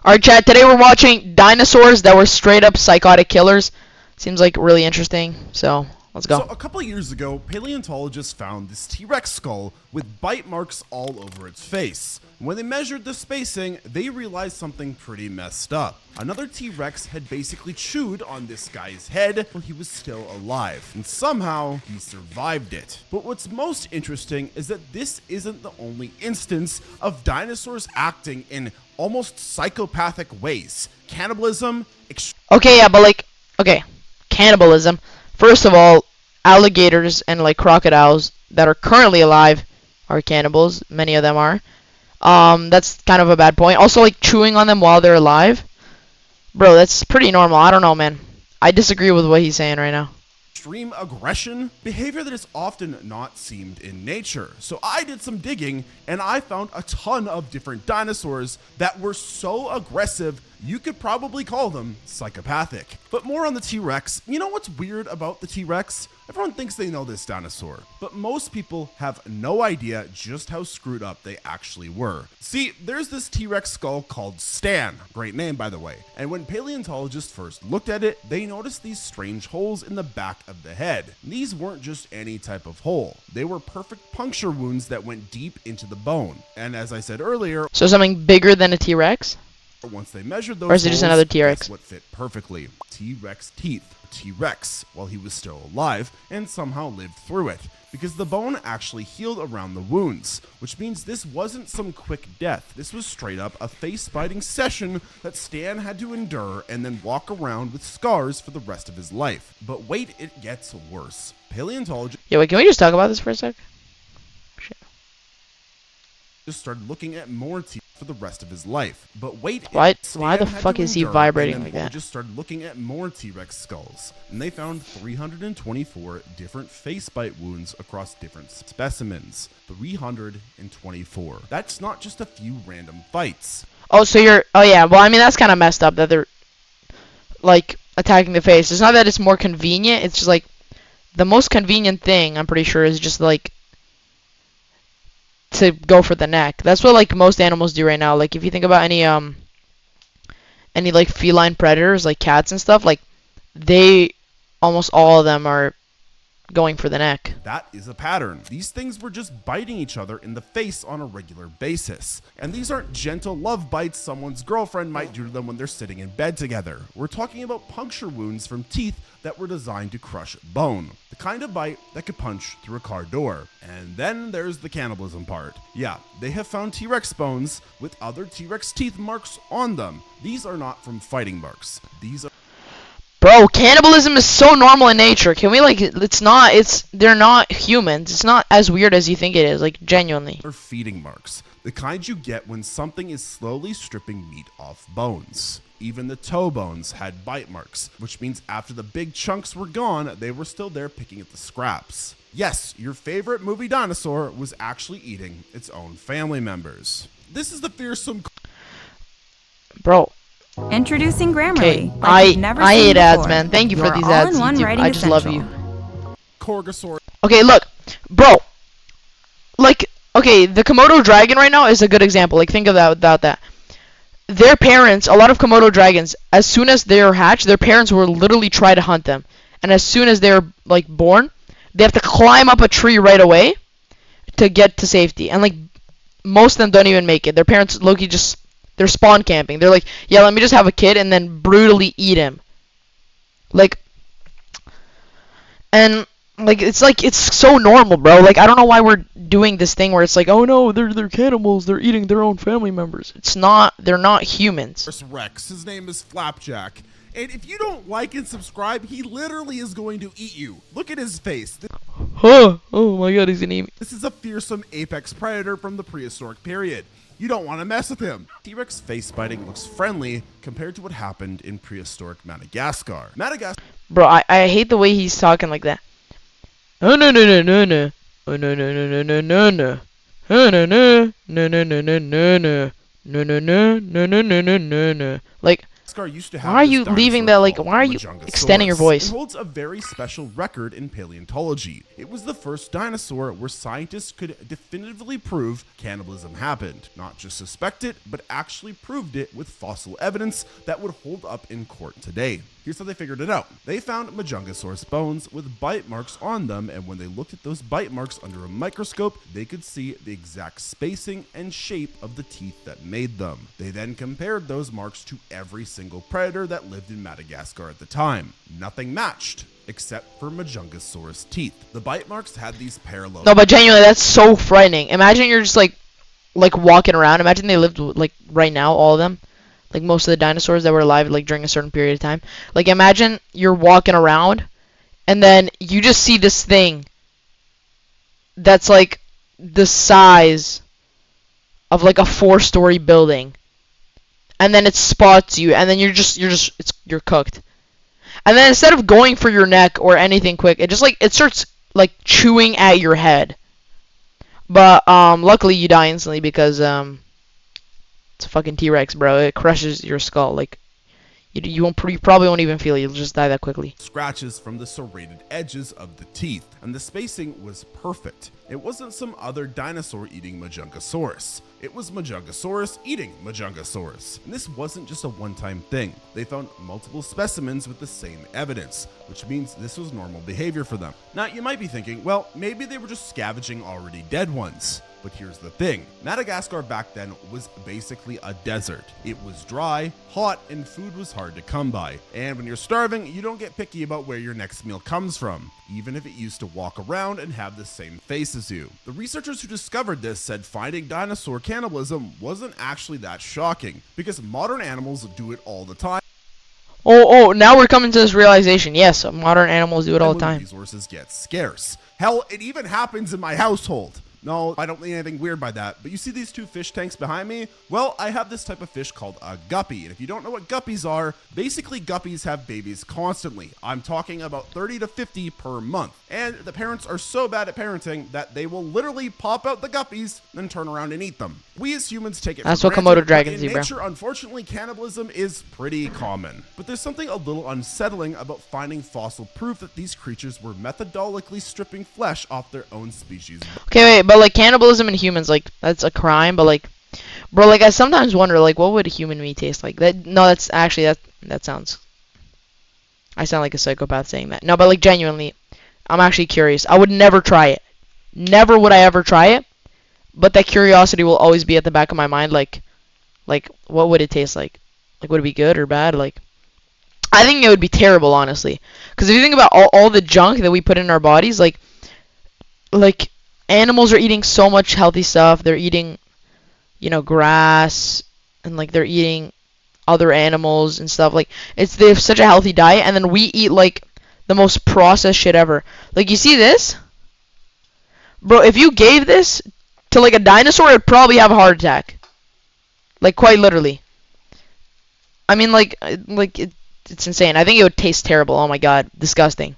Alright, chat, today we're watching dinosaurs that were straight up psychotic killers. Seems like really interesting, so let's go. So a couple years ago, paleontologists found this T-Rex skull with bite marks all over its face. When they measured the spacing, they realized something pretty messed up. Another T-Rex had basically chewed on this guy's head while he was still alive, and somehow he survived it. But what's most interesting is that this isn't the only instance of dinosaurs acting in almost psychopathic ways. Cannibalism, Okay, yeah, but like, okay, cannibalism. First of all, alligators and like crocodiles that are currently alive are cannibals. Many of them are. That's kind of a bad point. Also, like chewing on them while they're alive, bro, that's pretty normal. I don't know, man. I disagree with what he's saying right now. extreme aggression, behavior that is often not seen in nature. So I did some digging and I found a ton of different dinosaurs that were so aggressive you could probably call them psychopathic. But more on the T-Rex. You know what's weird about the T-Rex? Everyone thinks they know this dinosaur, but most people have no idea just how screwed up they actually were. See, there's this T-Rex skull called Stan, great name by the way, and when paleontologists first looked at it, they noticed these strange holes in the back of the head. These weren't just any type of hole, they were perfect puncture wounds that went deep into the bone. And as I said earlier, So something bigger than a T-Rex? once they measured those Or is it just holes, another T-Rex? guess what fit perfectly? T-Rex teeth. T-Rex while he was still alive and somehow lived through it, because the bone actually healed around the wounds, which means this wasn't some quick death. This was straight up a face-biting session that Stan had to endure and then walk around with scars for the rest of his life. But wait, it gets worse. Paleontologists Yeah, wait, can we just talk about this for a sec? Shit. just started looking at more teeth for the rest of his life. But wait, Why Stan the had fuck to is he endure, vibrating and like then that? just started looking at more T-Rex skulls, and they found 324 different face bite wounds across different specimens. 324. That's not just a few random fights. Oh, so you're... Oh, yeah. Well, I mean, that's kind of messed up that they're, like, attacking the face. It's not that it's more convenient. It's just, like, the most convenient thing, I'm pretty sure, is just, like, to go for the neck. That's what, like, most animals do right now. Like, if you think about any, like, feline predators, like cats and stuff, like, they... Almost all of them are going for the neck. That is a pattern. These things were just biting each other in the face on a regular basis. And these aren't gentle love bites someone's girlfriend might do to them when they're sitting in bed together. We're talking about puncture wounds from teeth that were designed to crush bone. The kind of bite that could punch through a car door. And then there's the cannibalism part. Yeah, they have found T-Rex bones with other T-Rex teeth marks on them. These are not from fighting marks. These are... Bro, cannibalism is so normal in nature. Can we, like, they're not humans. It's not as weird as you think it is, like, genuinely. Or feeding marks, the kind you get when something is slowly stripping meat off bones. Even the toe bones had bite marks, which means after the big chunks were gone, they were still there picking at the scraps. Yes, your favorite movie dinosaur was actually eating its own family members. This is the fearsome... Bro. Introducing Grammarly. Okay, like you've never I seen hate ads, before. man. Thank you for Your these ads, all-in-one YouTube. writing I just love essential. you. Corgosaur. Okay, look, bro. Like, okay, the Komodo dragon right now is a good example. Like, think of that without that. Their parents, a lot of Komodo dragons, as soon as they're hatched, their parents will literally try to hunt them. And as soon as they're, like, born, they have to climb up a tree right away to get to safety. And, like, most of them don't even make it. Their parents, low-key, just... They're spawn camping. They're like, yeah, let me just have a kid and then brutally eat him. Like, and like it's so normal, bro. Like, I don't know why we're doing this thing where it's like, oh no, they're cannibals. They're eating their own family members. It's not. They're not humans. Rex. His name is Flapjack. And if you don't like and subscribe, he literally is going to eat you. Look at his face. Huh? Oh my God, he's gonna eat me. This is a fearsome apex predator from the prehistoric period. You don't want to mess with him. T-Rex face biting looks friendly compared to what happened in prehistoric Madagascar. Bro, I hate the way he's talking like that. Oh no no no no no. Oh no no no no no no no. Oh no no no no no no no no no no no no no no no no. Like, Madagascar used to Why have are this you leaving dinosaur that, like, called why are you Majungasaurus. extending your voice? It holds a very special record in paleontology. It was the first dinosaur where scientists could definitively prove cannibalism happened. Not just suspect it, but actually proved it with fossil evidence that would hold up in court today. Here's how they figured it out. They found Majungasaurus bones with bite marks on them, and when they looked at those bite marks under a microscope, they could see the exact spacing and shape of the teeth that made them. They then compared those marks to every single predator that lived in Madagascar at the time. Nothing matched, except for Majungasaurus teeth. The bite marks had these parallel... No, but genuinely, that's so frightening. Imagine you're just like walking around. Imagine they lived like right now, all of them. Like most of the dinosaurs that were alive like during a certain period of time. Like imagine you're walking around and then you just see this thing that's like the size of like a 4-story building. And then it spots you and then you're cooked. And then instead of going for your neck or anything quick, it starts like chewing at your head. But luckily you die instantly because it's a fucking T-Rex, bro. It crushes your skull. Like, you probably won't even feel it. You'll just die that quickly. Scratches from the serrated edges of the teeth, and the spacing was perfect. It wasn't some other dinosaur eating Majungasaurus. It was Majungasaurus eating Majungasaurus. And this wasn't just a one-time thing. They found multiple specimens with the same evidence, which means this was normal behavior for them. Now, you might be thinking, well, maybe they were just scavenging already dead ones. But here's the thing, Madagascar back then was basically a desert. It was dry, hot, and food was hard to come by. And when you're starving, you don't get picky about where your next meal comes from, even if it used to walk around and have the same face as you. The researchers who discovered this said finding dinosaur cannibalism wasn't actually that shocking, because modern animals do it all the time. Oh, now we're coming to this realization. Yes, modern animals do it all the time. Resources get scarce. Hell, it even happens in my household. No, I don't mean anything weird by that, but you see these 2 fish tanks behind me? Well, I have this type of fish called a guppy, and if you don't know what guppies are, basically guppies have babies constantly. I'm talking about 30 to 50 per month, and the parents are so bad at parenting that they will literally pop out the guppies and turn around and eat them. We as humans take it That's for what granted, Komodo dragons but in do, bro. nature, unfortunately, cannibalism is pretty common. But there's something a little unsettling about finding fossil proof that these creatures were methodologically stripping flesh off their own species. Okay, wait, but like cannibalism in humans, like that's a crime. But like, bro, like I sometimes wonder, like, what would human meat taste like? That's actually that sounds. I sound like a psychopath saying that. No, but like genuinely, I'm actually curious. I would never try it. Never would I ever try it. But that curiosity will always be at the back of my mind. Like, what would it taste like? Like, would it be good or bad? Like, I think it would be terrible, honestly. Because if you think about all the junk that we put in our bodies, like animals are eating so much healthy stuff. They're eating, grass, and like they're eating other animals and stuff. Like, they have such a healthy diet, and then we eat like the most processed shit ever. Like, you see this? Bro, if you gave this to like a dinosaur, it'd probably have a heart attack. Like, quite literally. I mean, it's insane. I think it would taste terrible. Oh my god, disgusting.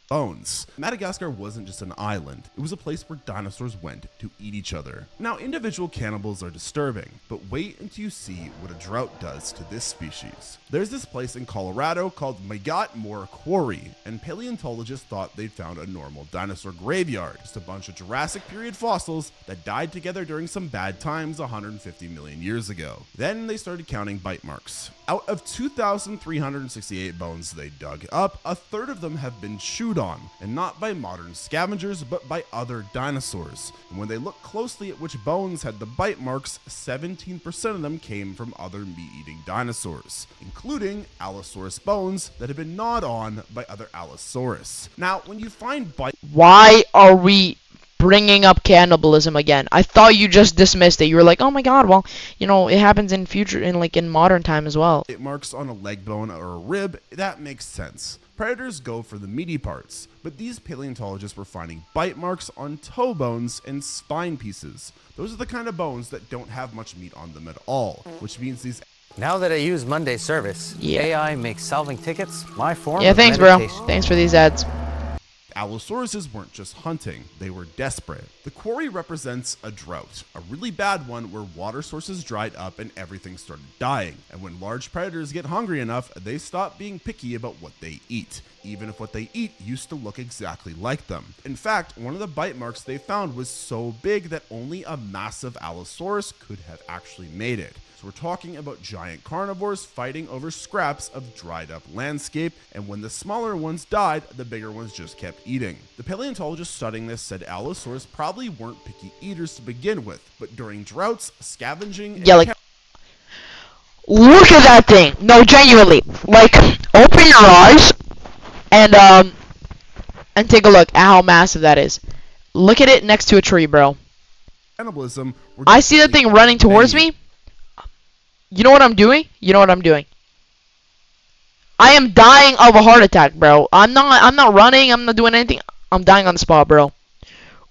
Bones. Madagascar wasn't just an island, it was a place where dinosaurs went to eat each other. Now, individual cannibals are disturbing, but wait until you see what a drought does to this species. There's this place in Colorado called Magat Moor Quarry, and paleontologists thought they'd found a normal dinosaur graveyard, just a bunch of Jurassic period fossils that died together during some bad times 150 million years ago. Then they started counting bite marks. Out of 2,368 bones they dug up, a third of them have been chewed on, and not by modern scavengers, but by other dinosaurs. And when they looked closely at which bones had the bite marks, 17% of them came from other meat-eating dinosaurs, including Allosaurus bones that had been gnawed on by other Allosaurus. Now, when you find Why are we bringing up cannibalism again? I thought you just dismissed it. You were like, oh my god, well, it happens in modern time as well. Bite marks on a leg bone or a rib, that makes sense. Predators go for the meaty parts, but these paleontologists were finding bite marks on toe bones and spine pieces. Those are the kind of bones that don't have much meat on them at all, which means these... Now that I use Monday service, Yeah. AI makes solving tickets my form Yeah, of thanks, bro. meditation. Thanks for these ads. Allosauruses weren't just hunting, they were desperate. The quarry represents a drought, a really bad one where water sources dried up and everything started dying. And when large predators get hungry enough, they stop being picky about what they eat, even if what they eat used to look exactly like them. In fact, one of the bite marks they found was so big that only a massive Allosaurus could have actually made it. So we're talking about giant carnivores fighting over scraps of dried up landscape, and when the smaller ones died, the bigger ones just kept eating. The paleontologist studying this said Allosaurus probably weren't picky eaters to begin with, but during droughts, scavenging and look at that thing. No, genuinely. Like, open your eyes and take a look at how massive that is. Look at it next to a tree, bro. cannibalism were I see that thing running towards me. You know what I'm doing? You know what I'm doing? I am dying of a heart attack, bro. I'm not running, I'm not doing anything. I'm dying on the spot, bro.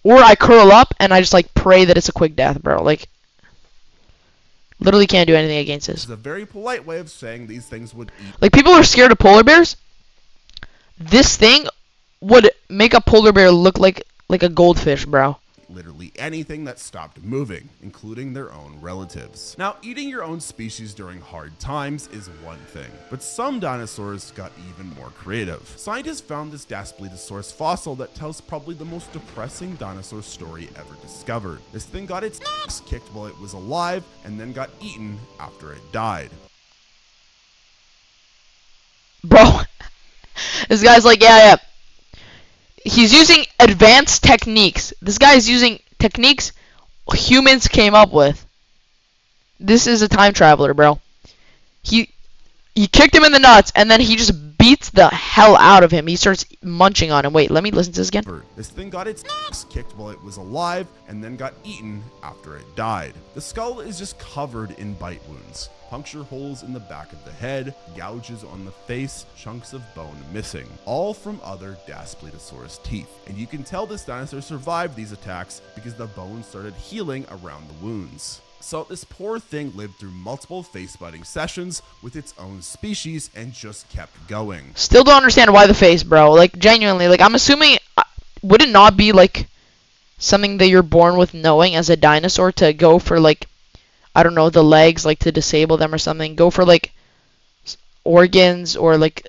Or I curl up and I just like pray that it's a quick death, bro. Like, literally can't do anything against this. It's a very polite way of saying these things would eat. Like, people are scared of polar bears. This thing would make a polar bear look like a goldfish, bro. Literally anything that stopped moving, including their own relatives. Now, eating your own species during hard times is one thing, but some dinosaurs got even more creative. Scientists found this Daspletosaurus fossil that tells probably the most depressing dinosaur story ever discovered. This thing got its ass kicked while it was alive and then got eaten after it died. Bro, this guy's like, yeah. He's using advanced techniques. This guy is using techniques humans came up with. This is a time traveler, bro. He kicked him in the nuts, and then he just beats the hell out of him. He starts munching on him. Wait, let me listen to this again. This thing got its ass kicked while it was alive and then got eaten after it died. The skull is just covered in bite wounds. Puncture holes in the back of the head, gouges on the face, chunks of bone missing, all from other Daspletosaurus teeth. And you can tell this dinosaur survived these attacks because the bone started healing around the wounds. So this poor thing lived through multiple face-biting sessions with its own species and just kept going. Still don't understand why the face, bro. Like, genuinely, like, I'm assuming, would it not be, like, something that you're born with knowing as a dinosaur to go for, like, I don't know, the legs, like, to disable them or something? Go for, like, organs or, like,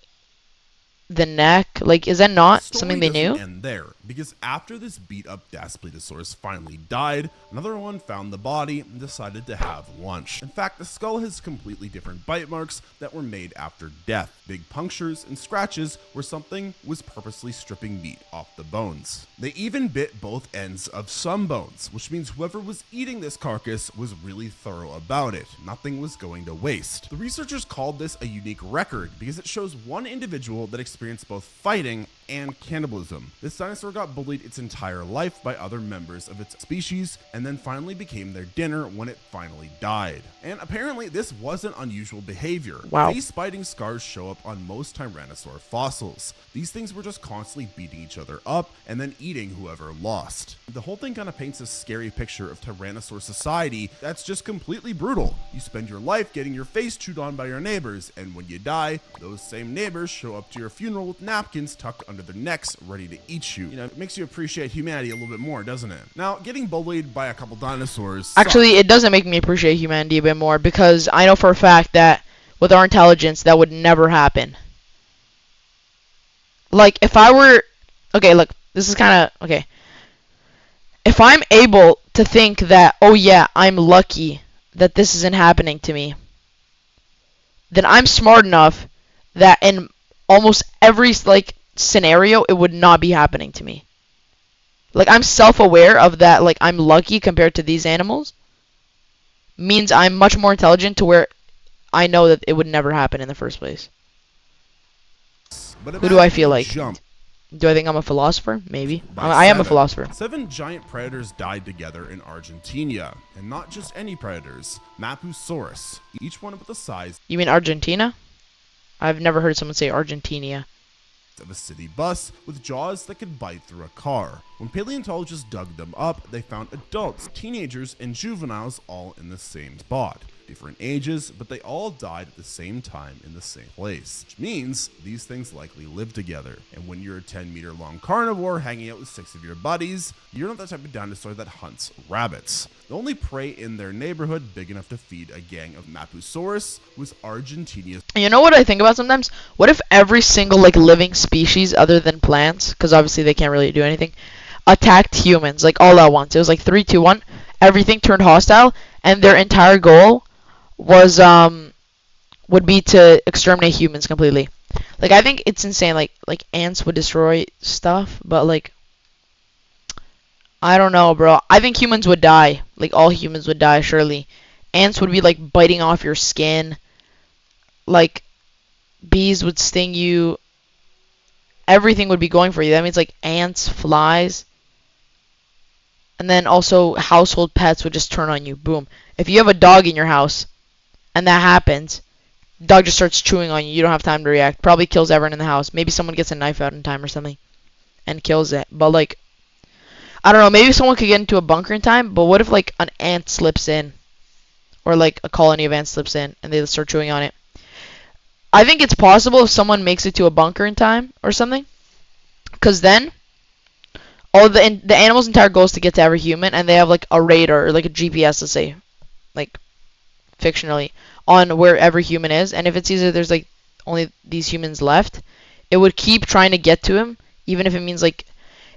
the neck? Like, is that not something they knew? And there, because after this beat-up Daspletosaurus finally died, another one found the body and decided to have lunch. In fact, the skull has completely different bite marks that were made after death. Big punctures and scratches where something was purposely stripping meat off the bones. They even bit both ends of some bones, which means whoever was eating this carcass was really thorough about it. Nothing was going to waste. The researchers called this a unique record because it shows one individual that experienced both fighting and cannibalism. This dinosaur got bullied its entire life by other members of its species and then finally became their dinner when it finally died. And apparently this wasn't unusual behavior. Wow. Face biting scars show up on most Tyrannosaur fossils. These things were just constantly beating each other up and then eating whoever lost. The whole thing kind of paints a scary picture of Tyrannosaur society that's just completely brutal. You spend your life getting your face chewed on by your neighbors, and when you die, those same neighbors show up to your funeral with napkins tucked under their necks, ready to eat you. You know, it makes you appreciate humanity a little bit more, doesn't it? Now, getting bullied by a couple dinosaurs Actually, it doesn't make me appreciate humanity a bit more, because I know for a fact that with our intelligence, that would never happen. Like, if I were... Okay, look, this is kind of... Okay. If I'm able to think that, oh yeah, I'm lucky that this isn't happening to me, then I'm smart enough that in almost every, like, scenario, it would not be happening to me. Like, I'm self-aware of that, like, I'm lucky compared to these animals, means I'm much more intelligent to where I know that it would never happen in the first place. Who do I feel like? Do I think I'm a philosopher? Maybe. I am a philosopher. 7 giant predators died together in Argentina. And not just any predators. Mapusaurus. Each one about the size You mean Argentina? I've never heard someone say Argentina. of a city bus with jaws that could bite through a car. When paleontologists dug them up, they found adults, teenagers, and juveniles all in the same spot. different ages, but they all died at the same time in the same place, which means these things likely live together. And when you're a 10-meter long carnivore hanging out with 6 of your buddies, you're not the type of dinosaur that hunts rabbits. The only prey in their neighborhood big enough to feed a gang of Mapusaurus was Argentinia's. You know what I think about sometimes? What if every single like living species other than plants, because obviously they can't really do anything, attacked humans like all at once? It was like 3, 2, 1. Everything turned hostile, and their entire goal was would be to exterminate humans completely. Like I think it's insane. Like ants would destroy stuff, but like I don't know, bro. I think humans would die. Like all humans would die surely. Ants would be like biting off your skin. Like bees would sting you. Everything would be going for you. That means like ants, flies. And then also household pets would just turn on you. Boom. If you have a dog in your house and that happens, dog just starts chewing on you. You don't have time to react. Probably kills everyone in the house. Maybe someone gets a knife out in time or something and kills it. But like I don't know, maybe someone could get into a bunker in time, but what if like an ant slips in? Or like a colony of ants slips in and they start chewing on it. I think it's possible if someone makes it to a bunker in time or something. Because then all the animal's entire goal is to get to every human, and they have like a radar or like a GPS, let's say, like fictionally, on where every human is. And if it sees that there's like only these humans left, it would keep trying to get to him, even if it means like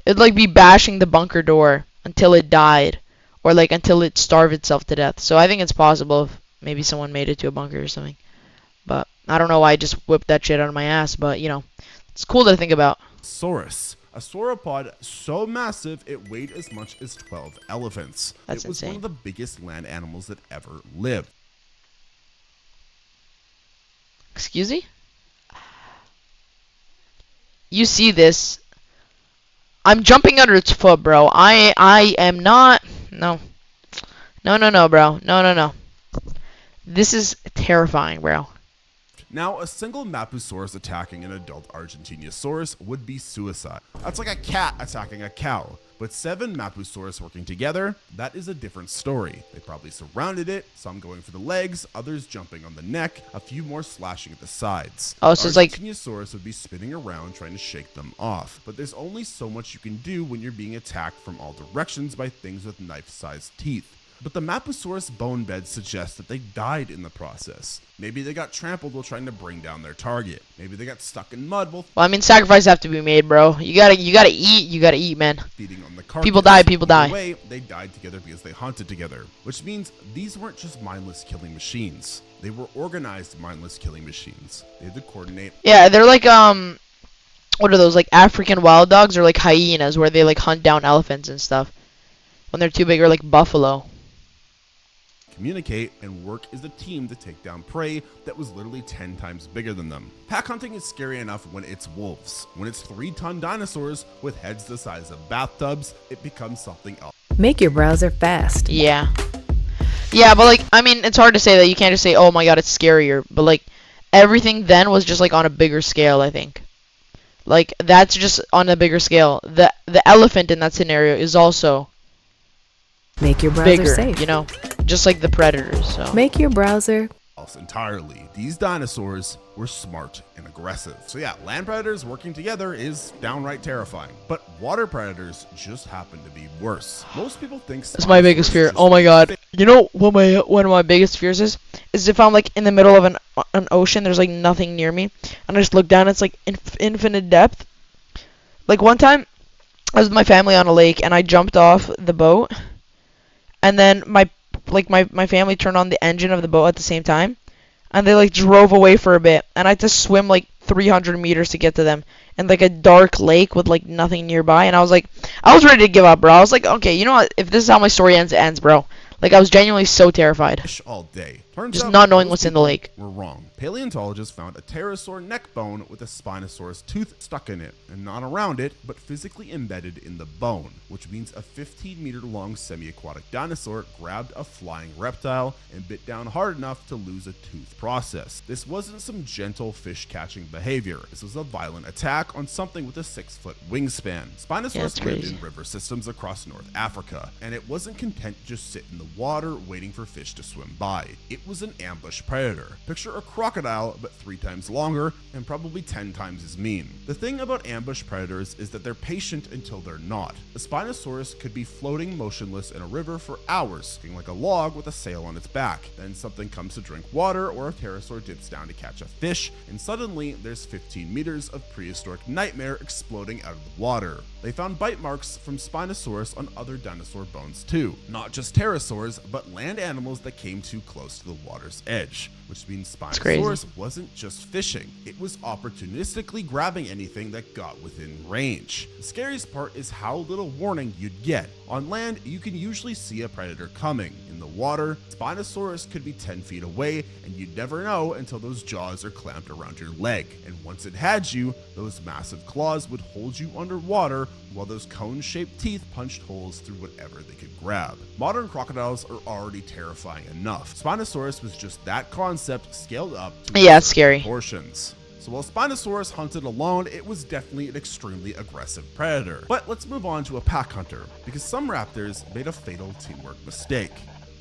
it'd like be bashing the bunker door until it died, or like until it starved itself to death. So I think it's possible if maybe someone made it to a bunker or something. But I don't know why I just whipped that shit out of my ass, but you know, it's cool to think about. Saurus, a sauropod so massive it weighed as much as 12 elephants. That's it was insane. one of the biggest land animals that ever lived. Excuse me? You see this? I'm jumping under its foot, bro. I am not. No, bro. No. This is terrifying, bro. Now, a single Mapusaurus attacking an adult Argentinosaurus would be suicide. That's like a cat attacking a cow. But 7 Mapusaurus working together, that is a different story. They probably surrounded it, some going for the legs, others jumping on the neck, a few more slashing at the sides. Oh, so it's like Argentinosaurus would be spinning around trying to shake them off. But there's only so much you can do when you're being attacked from all directions by things with knife-sized teeth. But the Mapusaurus bone beds suggest that they died in the process. Maybe they got trampled while trying to bring down their target. Maybe they got stuck in mud while well, I mean, sacrifices have to be made, bro. You gotta eat, man. feeding on the carcass. People die. Either way, they died together because they hunted together, which means these weren't just mindless killing machines. They were organized mindless killing machines. They had to coordinate. Yeah, they're like what are those, like African wild dogs or like hyenas, where they like hunt down elephants and stuff when they're too big, or like buffalo. Communicate, and work as a team to take down prey that was literally 10 times bigger than them. Pack hunting is scary enough when it's wolves. When it's 3-ton dinosaurs with heads the size of bathtubs, it becomes something else. Make your browser fast. Yeah, but like, I mean, it's hard to say that. You can't just say, oh my god, it's scarier. But like, everything then was just like on a bigger scale, I think. Like, that's just on a bigger scale. The elephant in that scenario is also Make your browser bigger, safe. you know, just like the predators. So Make your browser Entirely. These dinosaurs were smart and aggressive. So yeah, land predators working together is downright terrifying. But water predators just happen to be worse. Most people think that's my biggest fear. Oh my god. You know what one of my biggest fears is? Is if I'm like in the middle of an ocean, there's like nothing near me, and I just look down, it's like infinite depth. Like one time, I was with my family on a lake, and I jumped off the boat, and then my family turned on the engine of the boat at the same time, and they like drove away for a bit, and I had to swim like 300 meters to get to them, in like a dark lake with like nothing nearby, and I was ready to give up, bro. I was like, okay, you know what, if this is how my story ends, it ends, bro. Like, I was genuinely so terrified. Fish all day. Turns Just out not knowing most what's in the people lake. Were wrong. Paleontologists found a pterosaur neck bone with a Spinosaurus tooth stuck in it, and not around it, but physically embedded in the bone, which means a 15-meter long semi-aquatic dinosaur grabbed a flying reptile and bit down hard enough to lose a tooth process. This wasn't some gentle fish-catching behavior. This was a violent attack on something with a 6-foot wingspan. Spinosaurus lived in river systems across North Africa, and it wasn't content to just sit in the water waiting for fish to swim by. It was an ambush predator. Picture a crocodile, but 3 times longer and probably 10 times as mean. The thing about ambush predators is that they're patient until they're not. A Spinosaurus could be floating motionless in a river for hours, looking like a log with a sail on its back. Then something comes to drink water, or a pterosaur dips down to catch a fish, and suddenly there's 15 meters of prehistoric nightmare exploding out of the water. They found bite marks from Spinosaurus on other dinosaur bones too. Not just pterosaurs, but land animals that came too close to the water's edge, which means Spinosaurus wasn't just fishing, it was opportunistically grabbing anything that got within range. The scariest part is how little warning you'd get. On land, you can usually see a predator coming. In the water, Spinosaurus could be 10 feet away, and you'd never know until those jaws are clamped around your leg. And once it had you, those massive claws would hold you underwater while those cone-shaped teeth punched holes through whatever they could grab. Modern crocodiles are already terrifying enough. Spinosaurus was just that concept scaled up to Yeah, it's scary. proportions. So while Spinosaurus hunted alone, it was definitely an extremely aggressive predator. But let's move on to a pack hunter, because some raptors made a fatal teamwork mistake.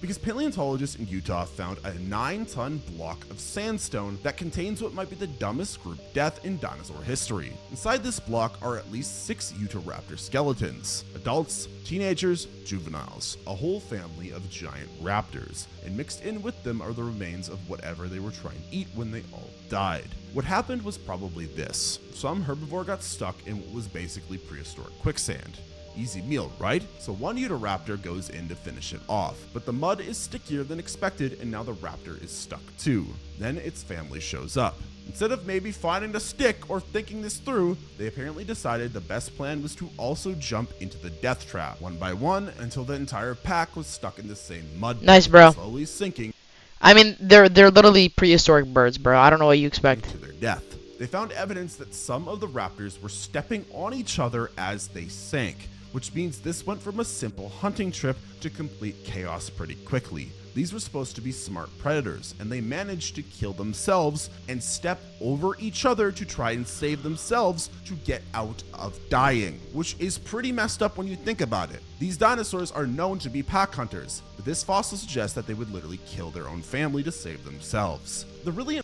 Because paleontologists in Utah found a 9-ton block of sandstone that contains what might be the dumbest group death in dinosaur history. Inside this block are at least 6 Utahraptor skeletons. Adults, teenagers, juveniles, a whole family of giant raptors. And mixed in with them are the remains of whatever they were trying to eat when they all died. What happened was probably this. Some herbivore got stuck in what was basically prehistoric quicksand. Easy meal, right? So one Utahraptor goes in to finish it off, but the mud is stickier than expected and now the raptor is stuck too. Then its family shows up. Instead of maybe finding a stick or thinking this through, they apparently decided the best plan was to also jump into the death trap, one by one, until the entire pack was stuck in the same mud. Nice, bro. Slowly sinking I mean, they're literally prehistoric birds, bro. I don't know what you expect. to their death. They found evidence that some of the raptors were stepping on each other as they sank, which means this went from a simple hunting trip to complete chaos pretty quickly. These were supposed to be smart predators, and they managed to kill themselves and step over each other to try and save themselves to get out of dying, which is pretty messed up when you think about it. These dinosaurs are known to be pack hunters, but this fossil suggests that they would literally kill their own family to save themselves. The really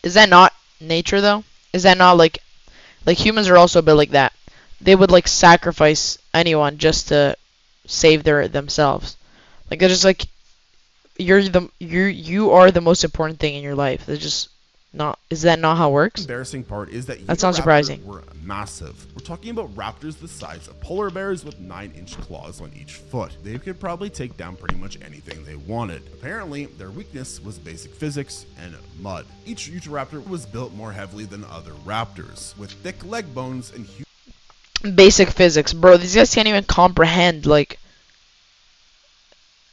Is that not nature, though? Is that not like humans are also a bit like that? They would like sacrifice anyone just to save themselves. Like they're just like you are the most important thing in your life. They're just not. Is that not how it works? embarrassing part is that That sounds Utahraptor surprising. were massive. We're talking about raptors the size of polar bears with 9-inch claws on each foot. They could probably take down pretty much anything they wanted. Apparently, their weakness was basic physics and mud. Each Utahraptor was built more heavily than other raptors, with thick leg bones and huge Basic physics, bro. These guys can't even comprehend like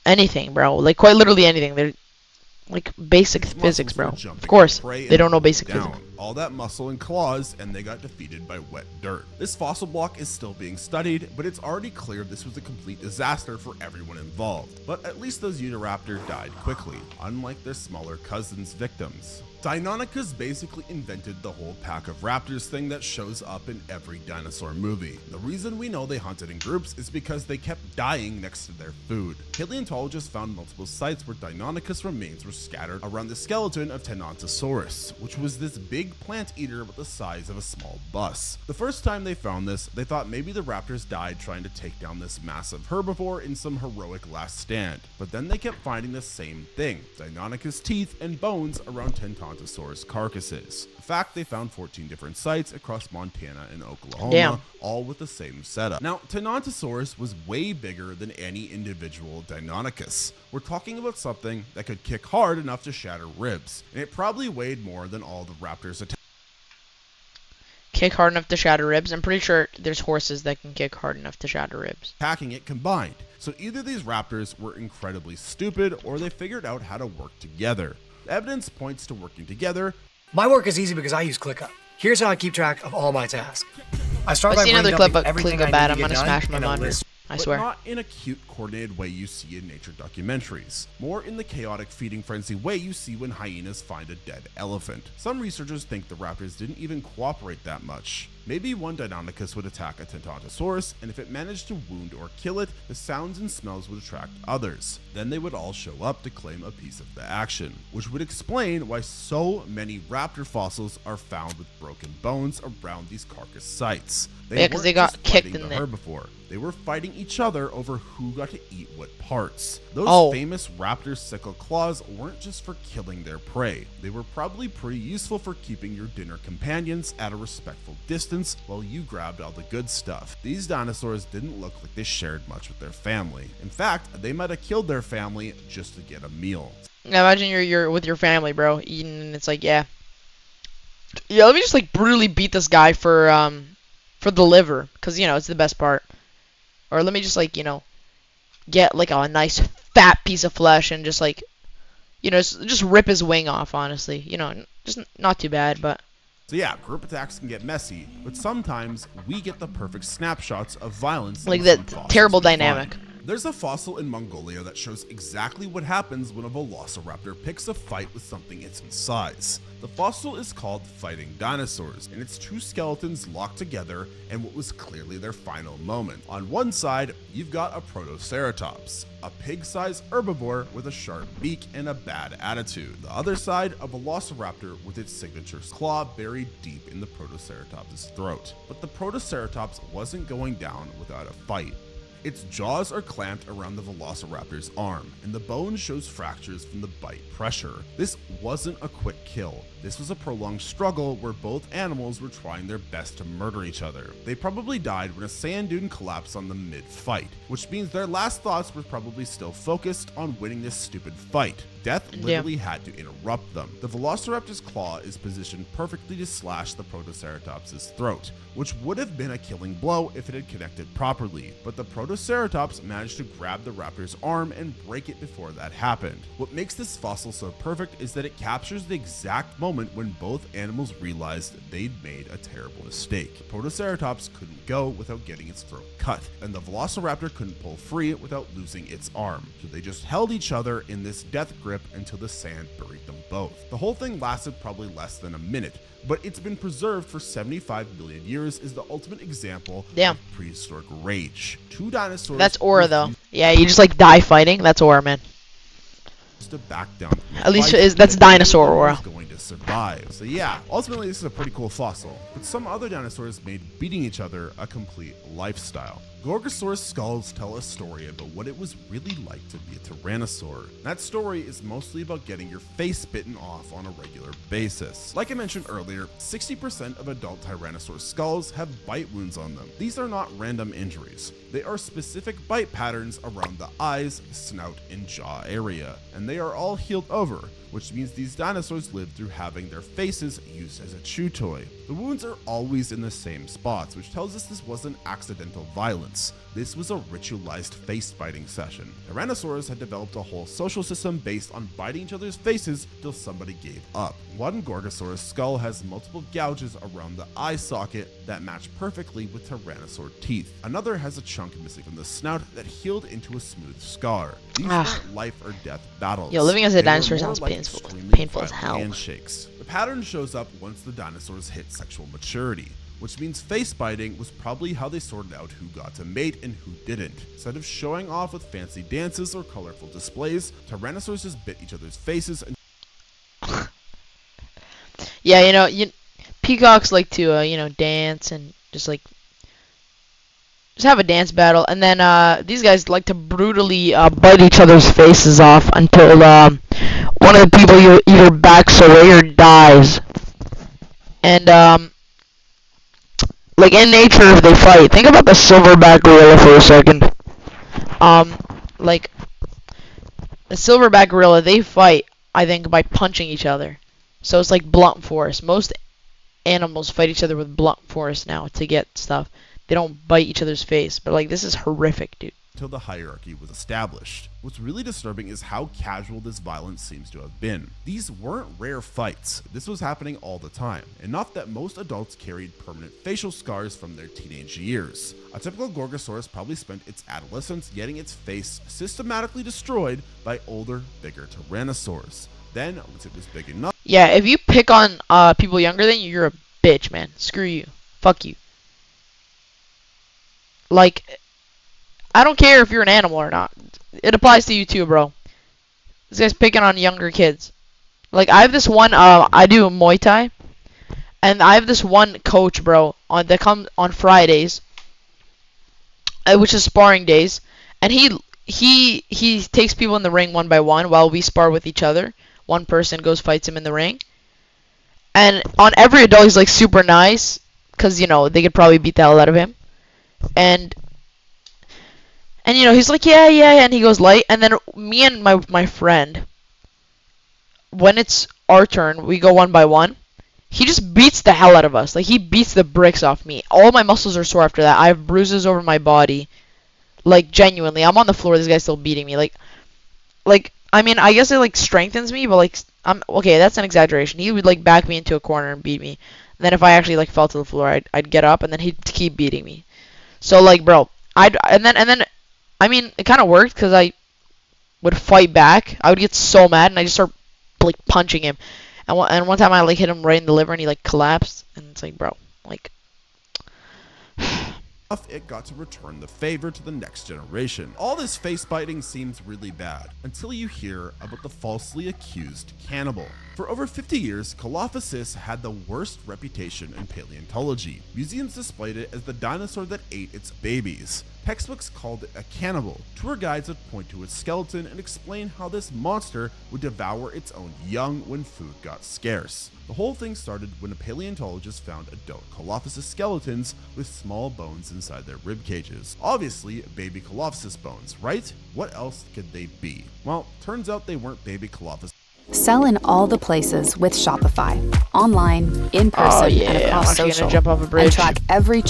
anything, bro. Like quite literally anything. They're like basic physics, bro. Of course, they don't know basic physics. All that muscle and claws, and they got defeated by wet dirt. This fossil block is still being studied, but it's already clear this was a complete disaster for everyone involved. But at least those Utahraptor died quickly, unlike their smaller cousins' victims. Deinonychus basically invented the whole pack of raptors thing that shows up in every dinosaur movie. The reason we know they hunted in groups is because they kept dying next to their food. Paleontologists found multiple sites where Deinonychus remains were scattered around the skeleton of Tenontosaurus, which was this big plant eater with the size of a small bus. The first time they found this, they thought maybe the raptors died trying to take down this massive herbivore in some heroic last stand. But then they kept finding the same thing, Deinonychus teeth and bones around Tenontosaurus carcasses. In fact, they found 14 different sites across Montana and Oklahoma, Damn. all with the same setup. Now, Tenontosaurus was way bigger than any individual Deinonychus. We're talking about something that could kick hard enough to shatter ribs, and it probably weighed more than all the raptors Kick hard enough to shatter ribs. I'm pretty sure there's horses that can kick hard enough to shatter ribs. attacking it combined. So either these raptors were incredibly stupid, or they figured out how to work together. The evidence points to working together. My work is easy because I use ClickUp. Here's how I keep track of all my tasks. I start Let's by see another brain clip dumping of everything click I a bat. need I'm to gonna get smash done my in a monitor. list. I But swear. not in a cute, coordinated way you see in nature documentaries. More in the chaotic, feeding frenzy way you see when hyenas find a dead elephant. Some researchers think the raptors didn't even cooperate that much. Maybe one Deinonychus would attack a Tentatosaurus, and if it managed to wound or kill it, the sounds and smells would attract others. Then they would all show up to claim a piece of the action, which would explain why so many raptor fossils are found with broken bones around these carcass sites. Yeah, because they got kicked in the there. herbivore. They were fighting each other over who got to eat what parts. Those famous raptor sickle claws weren't just for killing their prey. They were probably pretty useful for keeping your dinner companions at a respectful distance while you grabbed all the good stuff. These dinosaurs didn't look like they shared much with their family. In fact, they might have killed their family just to get a meal. Now imagine you're with your family, bro, eating, and it's like, yeah, let me just like brutally beat this guy for the liver, because, you know, it's the best part. Or let me just, like, you know, get, like, a nice fat piece of flesh and just, like, you know, just rip his wing off, honestly. You know, just not too bad, but... So yeah, group attacks can get messy, but sometimes we get the perfect snapshots of violence. Like that terrible dynamic. There's a fossil in Mongolia that shows exactly what happens when a velociraptor picks a fight with something its own size. The fossil is called Fighting Dinosaurs, and it's two skeletons locked together in what was clearly their final moment. On one side, you've got a Protoceratops, a pig-sized herbivore with a sharp beak and a bad attitude. The other side, a velociraptor with its signature claw buried deep in the Protoceratops' throat. But the Protoceratops wasn't going down without a fight. Its jaws are clamped around the velociraptor's arm, and the bone shows fractures from the bite pressure. This wasn't a quick kill. This was a prolonged struggle where both animals were trying their best to murder each other. They probably died when a sand dune collapsed on them mid-fight, which means their last thoughts were probably still focused on winning this stupid fight. Death literally had to interrupt them. The velociraptor's claw is positioned perfectly to slash the Protoceratops' throat, which would have been a killing blow if it had connected properly, but the Protoceratops managed to grab the raptor's arm and break it before that happened. What makes this fossil so perfect is that it captures the exact moment when both animals realized that they'd made a terrible mistake. The Protoceratops couldn't go without getting its throat cut, and the velociraptor couldn't pull free without losing its arm, so they just held each other in this death grip until the sand buried them both. The whole thing lasted probably less than a minute, but it's been preserved for 75 million years as the ultimate example of prehistoric rage. Two dinosaurs... That's aura, though. Yeah, you just, like, die fighting. That's aura, man. To back down. At least that's dinosaur aura. Going to survive. So yeah, ultimately this is a pretty cool fossil. But some other dinosaurs made beating each other a complete lifestyle. Gorgosaurus skulls tell a story about what it was really like to be a tyrannosaur. That story is mostly about getting your face bitten off on a regular basis. Like I mentioned earlier, 60% of adult tyrannosaur skulls have bite wounds on them. These are not random injuries. They are specific bite patterns around the eyes, snout, and jaw area, and they are all healed over, which means these dinosaurs lived through having their faces used as a chew toy. The wounds are always in the same spots, which tells us this wasn't accidental violence. This was a ritualized face biting session. Tyrannosaurs had developed a whole social system based on biting each other's faces till somebody gave up. One Gorgosaurus skull has multiple gouges around the eye socket that match perfectly with tyrannosaur teeth. Another has a chunk missing from the snout that healed into a smooth scar. These weren't life or death battles. Yo, living as a They dinosaur were more sounds like painful as violent hell. Handshakes. The pattern shows up once the dinosaurs hit sexual maturity, which means face biting was probably how they sorted out who got to mate and who didn't. Instead of showing off with fancy dances or colorful displays, tyrannosaurs just bit each other's faces and Yeah, you know, peacocks like to, you know, dance and just like just have a dance battle, and then these guys like to brutally bite each other's faces off until one of the people either backs away or dies. And like in nature, if they fight, think about the silverback gorilla for a second. Like the silverback gorilla, they fight, I think, by punching each other. So it's like blunt force. Most animals fight each other with blunt force now to get stuff. They don't bite each other's face, but like this is horrific, dude. until the hierarchy was established. What's really disturbing is how casual this violence seems to have been. These weren't rare fights. This was happening all the time. Enough that most adults carried permanent facial scars from their teenage years. A typical Gorgosaurus probably spent its adolescence getting its face systematically destroyed by older, bigger Tyrannosaurs. Then, once it was big enough... Yeah, if you pick on people younger than you, you're a bitch, man. Screw you. Fuck you. Like, I don't care if you're an animal or not. It applies to you too, bro. This guy's picking on younger kids. Like, I have this one, I do Muay Thai. And I have this one coach, bro, that comes on Fridays. Which is sparring days. And he takes people in the ring one by one while we spar with each other. One person goes fights him in the ring. And on every adult, he's like super nice. Because, you know, they could probably beat the hell out of him. And you know, he's like, yeah, and he goes light. And then me and my friend, when it's our turn, we go one by one. He just beats the hell out of us. Like, he beats the bricks off me. All my muscles are sore after that. I have bruises over my body. Like, genuinely. I'm on the floor, this guy's still beating me. Like, I mean, I guess it, like, strengthens me, but, like, okay, that's an exaggeration. He would, like, back me into a corner and beat me. And then if I actually, like, fell to the floor, I'd get up, and then he'd keep beating me. So, like, bro, and then, I mean, it kind of worked, because I would fight back. I would get so mad, and I just start, like, punching him. And one time I, like, hit him right in the liver, and he, like, collapsed. And it's like, bro, like... It got to return the favor to the next generation. All this face biting seems really bad, until you hear about the falsely accused cannibal. For over 50 years, Colophysis had the worst reputation in paleontology. Museums displayed it as the dinosaur that ate its babies. Textbooks called it a cannibal. Tour guides would point to its skeleton and explain how this monster would devour its own young when food got scarce. The whole thing started when a paleontologist found adult Colophysis skeletons with small bones inside their rib cages. Obviously, baby Colophysis bones, right? What else could they be? Well, turns out they weren't baby Colophysis. Sell in all the places with Shopify. Online, in person, and I'm across actually social. gonna jump off a bridge. And track every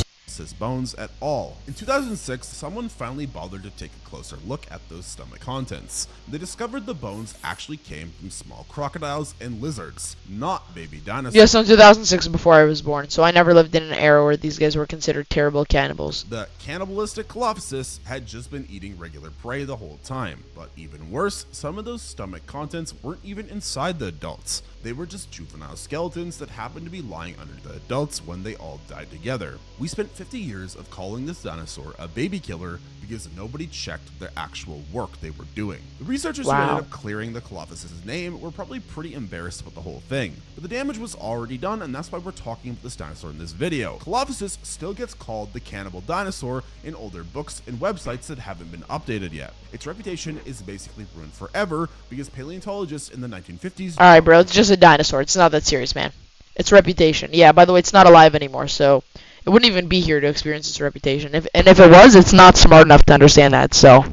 bones at all. In 2006, someone finally bothered to take a closer look at those stomach contents. They discovered the bones actually came from small crocodiles and lizards, not baby dinosaurs. Yes, in 2006, before I was born, so I never lived in an era where these guys were considered terrible cannibals. The cannibalistic Colophysis had just been eating regular prey the whole time, but even worse, some of those stomach contents weren't even inside the adults. They were just juvenile skeletons that happened to be lying under the adults when they all died together. We spent 50 years of calling this dinosaur a baby killer because nobody checked the actual work they were doing. The researchers who ended up clearing the Colophysis' name were probably pretty embarrassed about the whole thing, but the damage was already done, and that's why we're talking about this dinosaur in this video. Colophysis still gets called the cannibal dinosaur in older books and websites that haven't been updated yet. Its reputation is basically ruined forever because paleontologists in the 1950s... Alright, bro, it's just a dinosaur. It's not that serious, man. Its reputation. Yeah, by the way, it's not alive anymore, so... it wouldn't even be here to experience its reputation. If it was, it's not smart enough to understand that, so...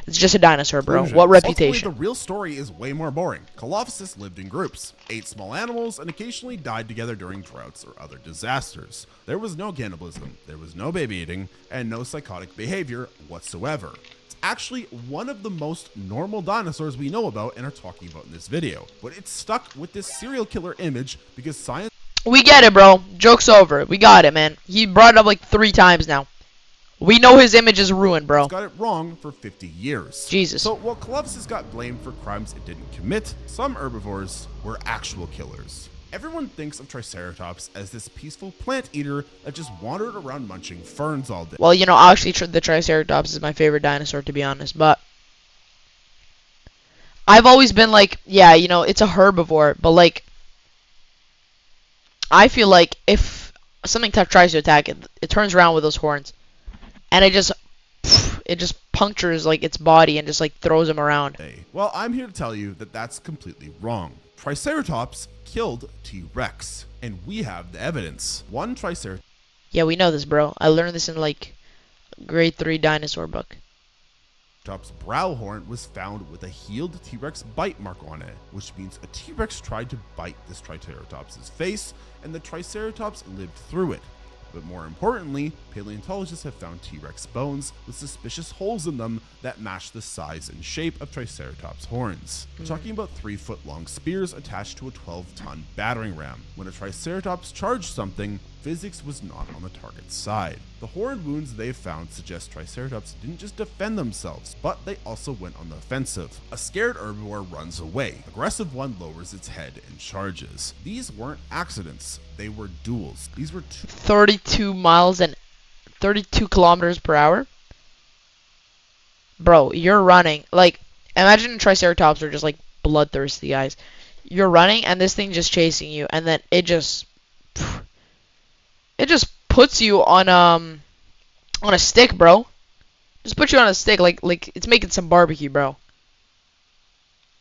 it's just a dinosaur, bro. What reputation? Ultimately, the real story is way more boring. Colophysis lived in groups, ate small animals, and occasionally died together during droughts or other disasters. There was no cannibalism, there was no baby eating, and no psychotic behavior whatsoever. It's actually one of the most normal dinosaurs we know about and are talking about in this video. But it's stuck with this serial killer image because science... we get it, bro. Joke's over. We got it, man. He brought it up like 3 times now. We know his image is ruined, bro. Got it wrong for 50 years. Jesus. So while Colophysis got blamed for crimes it didn't commit, some herbivores were actual killers. Everyone thinks of Triceratops as this peaceful plant eater that just wandered around munching ferns all day. Well, you know, actually, the Triceratops is my favorite dinosaur, to be honest, but... I've always been like, yeah, you know, it's a herbivore, but like... I feel like if something tries to attack it, it turns around with those horns. And it just punctures like its body and just like throws him around. Well, I'm here to tell you that that's completely wrong. Triceratops killed T-Rex, and we have the evidence. One Triceratops. Yeah, we know this, bro. I learned this in like grade 3 dinosaur book. Brow horn was found with a healed T-Rex bite mark on it, which means a T-Rex tried to bite this Triceratops' face, and the Triceratops lived through it. But more importantly, paleontologists have found T-Rex bones with suspicious holes in them that match the size and shape of Triceratops horns. We're talking about 3-foot long spears attached to a 12-ton battering ram. When a Triceratops charged something, physics was not on the target's side. The horn wounds they found suggest Triceratops didn't just defend themselves, but they also went on the offensive. A scared herbivore runs away. Aggressive one lowers its head and charges. These weren't accidents, they were duels. These were 32 miles and 32 kilometers per hour. Bro, you're running. Like, imagine Triceratops are just like bloodthirsty guys. You're running and this thing just chasing you, and then it just puts you on a stick, bro. Just put you on a stick like it's making some barbecue, bro.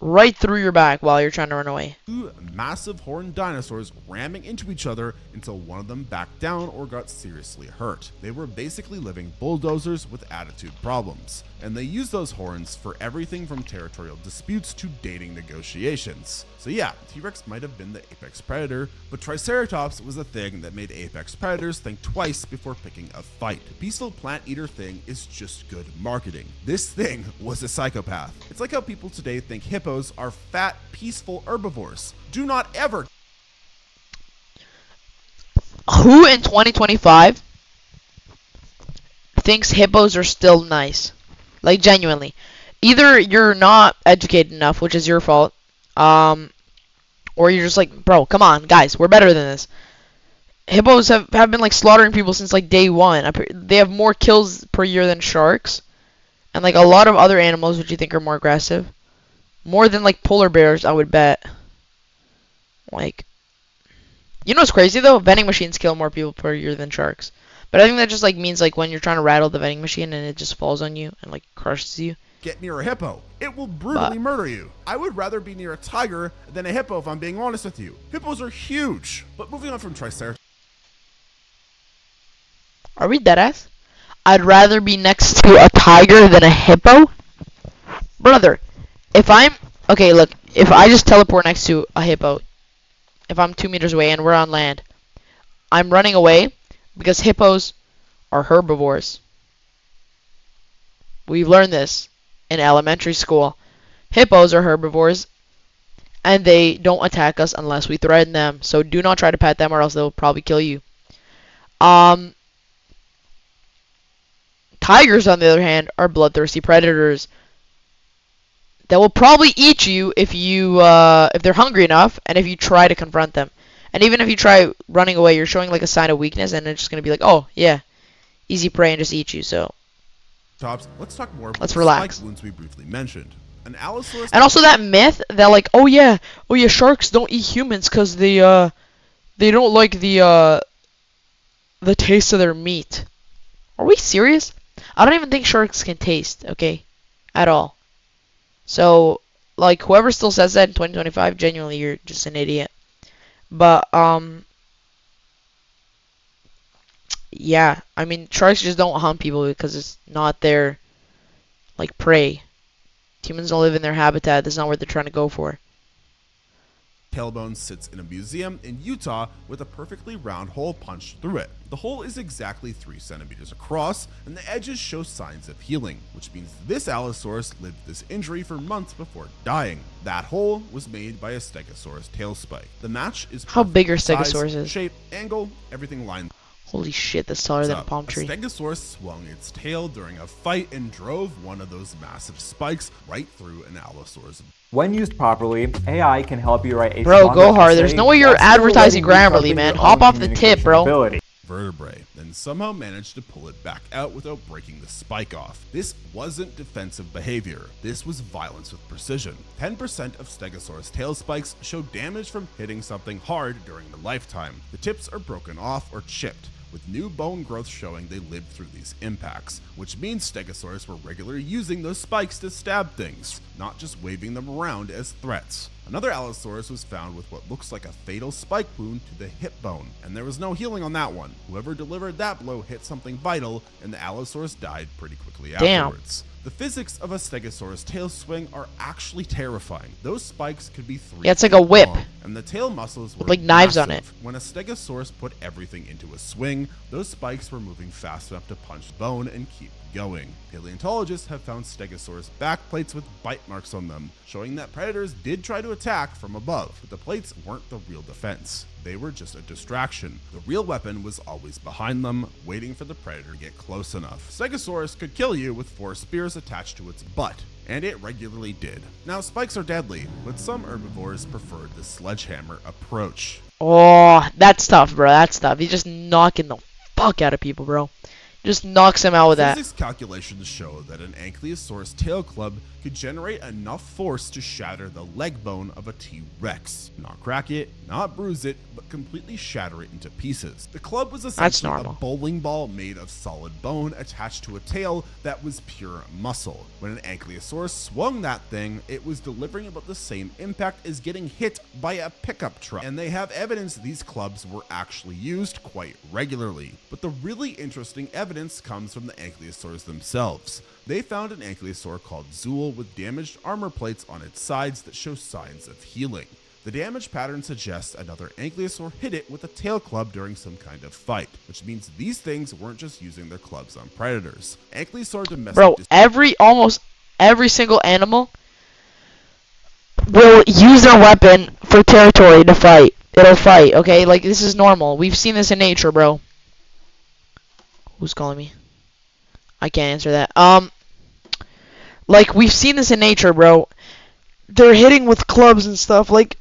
Right through your back while you're trying to run away. Two massive horned dinosaurs ramming into each other until one of them backed down or got seriously hurt. They were basically living bulldozers with attitude problems, and they used those horns for everything from territorial disputes to dating negotiations. So yeah, T-Rex might have been the apex predator, but Triceratops was a thing that made apex predators think twice before picking a fight. The peaceful plant eater thing is just good marketing. This thing was a psychopath. It's like how people today think hippos are fat, peaceful herbivores. Do not ever. Who in 2025 thinks hippos are still nice? Like, genuinely. Either you're not educated enough, which is your fault, or you're just like, bro, come on, guys, we're better than this. Hippos have been like slaughtering people since like day one. They have more kills per year than sharks, and like a lot of other animals which you think are more aggressive. More than like polar bears, I would bet. Like, you know what's crazy though? Vending machines kill more people per year than sharks. But I think that just like means like when you're trying to rattle the vending machine and it just falls on you and like crushes you. Get near a hippo. It will brutally murder you. I would rather be near a tiger than a hippo if I'm being honest with you. Hippos are huge. But moving on from Triceratops. Are we deadass? I'd rather be next to a tiger than a hippo? Brother, if I'm... Okay, look. If I just teleport next to a hippo, if I'm 2 meters away and we're on land, I'm running away because hippos are herbivores. We've learned this in elementary school. Hippos are herbivores, and they don't attack us unless we threaten them. So do not try to pet them or else they'll probably kill you. Tigers, on the other hand, are bloodthirsty predators that will probably eat you if they're hungry enough and if you try to confront them. And even if you try running away, you're showing like a sign of weakness, and it's just gonna be like, oh yeah, easy prey and just eat you. So let's talk more about let's the relax. spike wounds we briefly mentioned. An Allosaurus. And also that myth that like, oh yeah, sharks don't eat humans because they don't like the taste of their meat. Are we serious? I don't even think sharks can taste, okay, at all. So like whoever still says that in 2025, genuinely you're just an idiot. But yeah, I mean sharks just don't hunt people because it's not their like prey. Humans don't live in their habitat. That's not what they're trying to go for. Tailbone sits in a museum in Utah with a perfectly round hole punched through it. The hole is exactly 3 centimeters across, and the edges show signs of healing, which means this Allosaurus lived this injury for months before dying. That hole was made by a Stegosaurus tail spike. The match is How big are size, Stegosauruses? shape, angle, everything lined Holy shit, that's taller than a up. palm tree. A Stegosaurus swung its tail during a fight and drove one of those massive spikes right through an Allosaurus. When used properly, AI can help you write a Bro, stronger go hard. essay There's no way you're while still advertising letting you Grammarly, sharpen man. your Hop own off the tip, communication bro. ability. Vertebrae, then somehow managed to pull it back out without breaking the spike off. This wasn't defensive behavior. This was violence with precision. 10% of Stegosaurus tail spikes show damage from hitting something hard during the lifetime. The tips are broken off or chipped, with new bone growth showing they lived through these impacts, which means Stegosaurus were regularly using those spikes to stab things, not just waving them around as threats. Another Allosaurus was found with what looks like a fatal spike wound to the hip bone, and there was no healing on that one. Whoever delivered that blow hit something vital, and the Allosaurus died pretty quickly afterwards. The physics of a Stegosaurus tail swing are actually terrifying. Those spikes could be 3 Yeah, it's like a feet whip. long, and the tail muscles were With, like, knives on massive. When a Stegosaurus put everything into a swing, those spikes were moving fast enough to punch bone and keep going. Paleontologists have found Stegosaurus backplates with bite marks on them, showing that predators did try to attack from above, but the plates weren't the real defense. They were just a distraction. The real weapon was always behind them, waiting for the predator to get close enough. Stegosaurus could kill you with 4 spears attached to its butt, and it regularly did. Now, spikes are deadly, but some herbivores preferred the sledgehammer approach. Oh, that's tough, bro. That's tough. He's just knocking the fuck out of people, bro. Just knocks him out with that. Physics calculations show that an Ankylosaurus tail club could generate enough force to shatter the leg bone of a T-Rex. Not crack it, not bruise it, but completely shatter it into pieces. The club was essentially a bowling ball made of solid bone attached to a tail that was pure muscle. When an Ankylosaurus swung that thing, it was delivering about the same impact as getting hit by a pickup truck. And they have evidence these clubs were actually used quite regularly. But the really interesting evidence comes from the Ankylosaurs themselves. They found an ankylosaur called Zool with damaged armor plates on its sides that show signs of healing. The damage pattern suggests another ankylosaur hit it with a tail club during some kind of fight, which means these things weren't just using their clubs on predators. Ankylosaur domestic. Bro, almost every single animal will use their weapon for territory to fight. It'll fight, okay? Like, this is normal. We've seen this in nature, bro. Who's calling me? I can't answer that. Like, we've seen this in nature, bro. They're hitting with clubs and stuff. Like,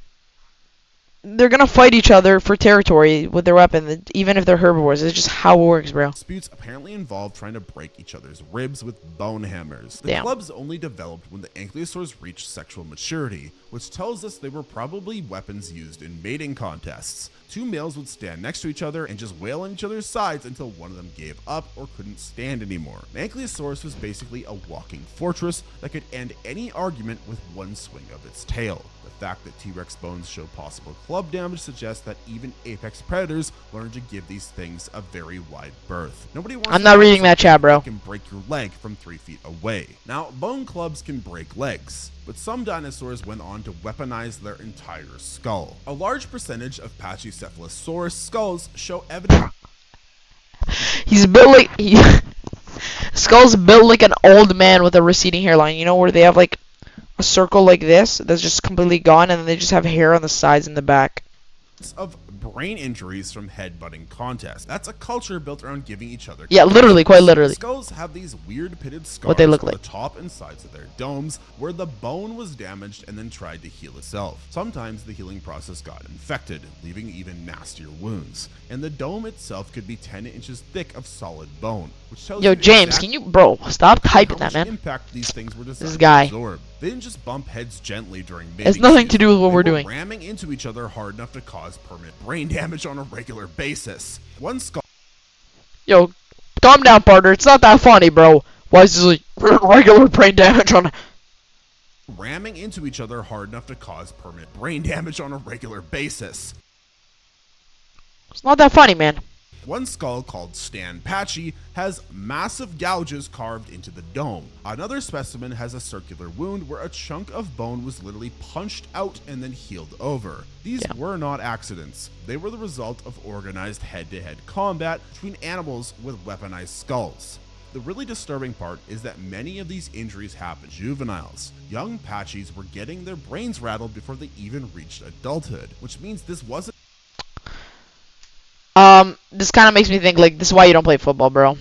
they're gonna fight each other for territory with their weapon, even if they're herbivores. It's just how it works, bro. Disputes apparently involved trying to break each other's ribs with bone hammers. The Damn. clubs only developed when the ankylosaurs reached sexual maturity, which tells us they were probably weapons used in mating contests. 2 males would stand next to each other and just wail on each other's sides until one of them gave up or couldn't stand anymore. An Ankylosaurus was basically a walking fortress that could end any argument with one swing of its tail. The fact that T-Rex bones show possible club damage suggests that even apex predators learned to give these things a very wide berth. Nobody wants I'm not reading that chat, bro. Can break your leg from 3 feet away. Now, bone clubs can break legs, but some dinosaurs went on to weaponize their entire skull. A large percentage of Pachycephalosaurus skulls show evidence. He's built like Skull's built like an old man with a receding hairline. You know, where they have like a circle like this that's just completely gone, and then they just have hair on the sides and the back. Of brain injuries from head-butting contests. That's a culture built around giving each other. Yeah, literally, quite literally. Skulls have these weird pitted scars What they look on like. the top and sides of their domes where the bone was damaged and then tried to heal itself. Sometimes the healing process got infected, leaving even nastier wounds. And the dome itself could be 10 inches thick of solid bone, which tells Yo, you James, exactly can you, bro, stop how typing much that, man? impact these things were designed This guy. to absorb. They didn't just bump heads gently during mating. It has nothing to season. do with what They we're were doing. ramming into each other hard enough to cause permanent brain damage on a regular basis. One skull Yo, calm down, partner. It's not that funny, bro. Why is this like regular brain damage on? ramming into each other hard enough to cause permanent brain damage on a regular basis. It's not that funny, man. One skull, called Stan Patchy, has massive gouges carved into the dome. Another specimen has a circular wound where a chunk of bone was literally punched out and then healed over. These were not accidents. They were the result of organized head-to-head combat between animals with weaponized skulls. The really disturbing part is that many of these injuries happened to juveniles. Young Patchies were getting their brains rattled before they even reached adulthood, which means this wasn't This kind of makes me think, like, this is why you don't play football, bro.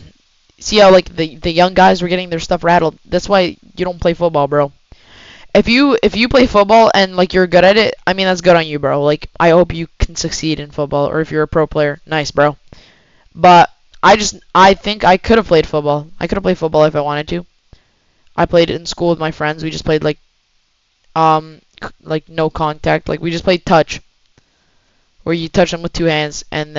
See how, like, the young guys were getting their stuff rattled? That's why you don't play football, bro. If you play football and, like, you're good at it, I mean, that's good on you, bro. Like, I hope you can succeed in football, or if you're a pro player, nice, bro. But I think I could have played football. I could have played football if I wanted to. I played it in school with my friends. We just played, like no contact. Like, we just played touch, where you touch them with 2 hands, and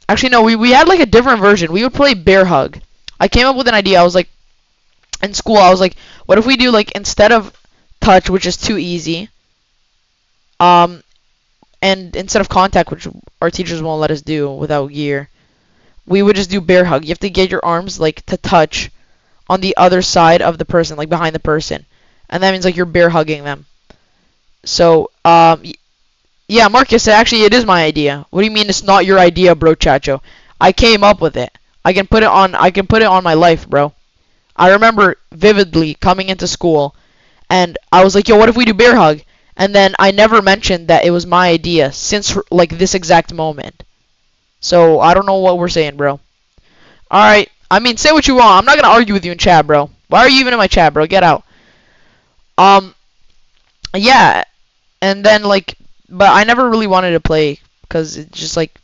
actually, no, we had, like, a different version. We would play bear hug. I came up with an idea. I was like, in school, I was like, what if we do, like, instead of touch, which is too easy, and instead of contact, which our teachers won't let us do without gear, we would just do bear hug. You have to get your arms, like, to touch on the other side of the person, like, behind the person. And that means, like, you're bear hugging them. So, yeah, Marcus, actually, it is my idea. What do you mean it's not your idea, bro, Chacho? I came up with it. I can put it on my life, bro. I remember vividly coming into school, and I was like, yo, what if we do bear hug? And then I never mentioned that it was my idea since like this exact moment. So I don't know what we're saying, bro. Alright, I mean, say what you want. I'm not gonna argue with you in chat, bro. Why are you even in my chat, bro? Get out. Yeah, and then like, but I never really wanted to play because it just like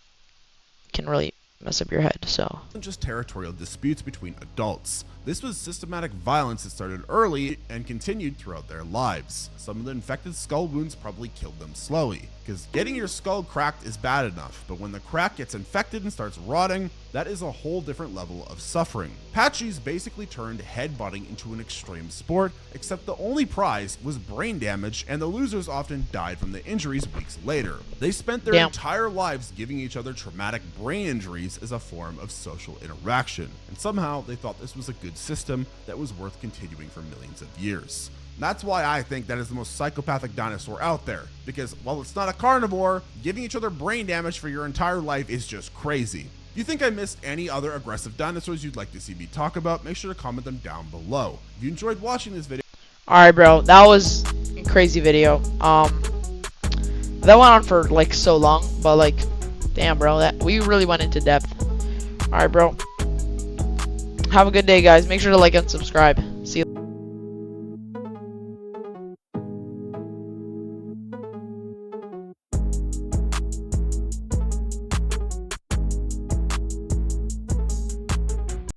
can really mess up your head. So It wasn't just territorial disputes between adults. This was systematic violence that started early and continued throughout their lives. Some of the infected skull wounds probably killed them slowly, because getting your skull cracked is bad enough, but when the crack gets infected and starts rotting, that is a whole different level of suffering. Patchies basically turned headbutting into an extreme sport, except the only prize was brain damage, and the losers often died from the injuries weeks later. They spent their entire lives giving each other traumatic brain injuries as a form of social interaction, and somehow they thought this was a good system that was worth continuing for millions of years. And that's why I think that is the most psychopathic dinosaur out there, because while it's not a carnivore, giving each other brain damage for your entire life is just crazy. If you think I missed any other aggressive dinosaurs you'd like to see me talk about, make sure to comment them down below. If you enjoyed watching this video, alright, bro, that was a crazy video. That went on for like so long, but like, damn, bro, that we really went into depth. Alright, bro. Have a good day, guys. Make sure to like and subscribe.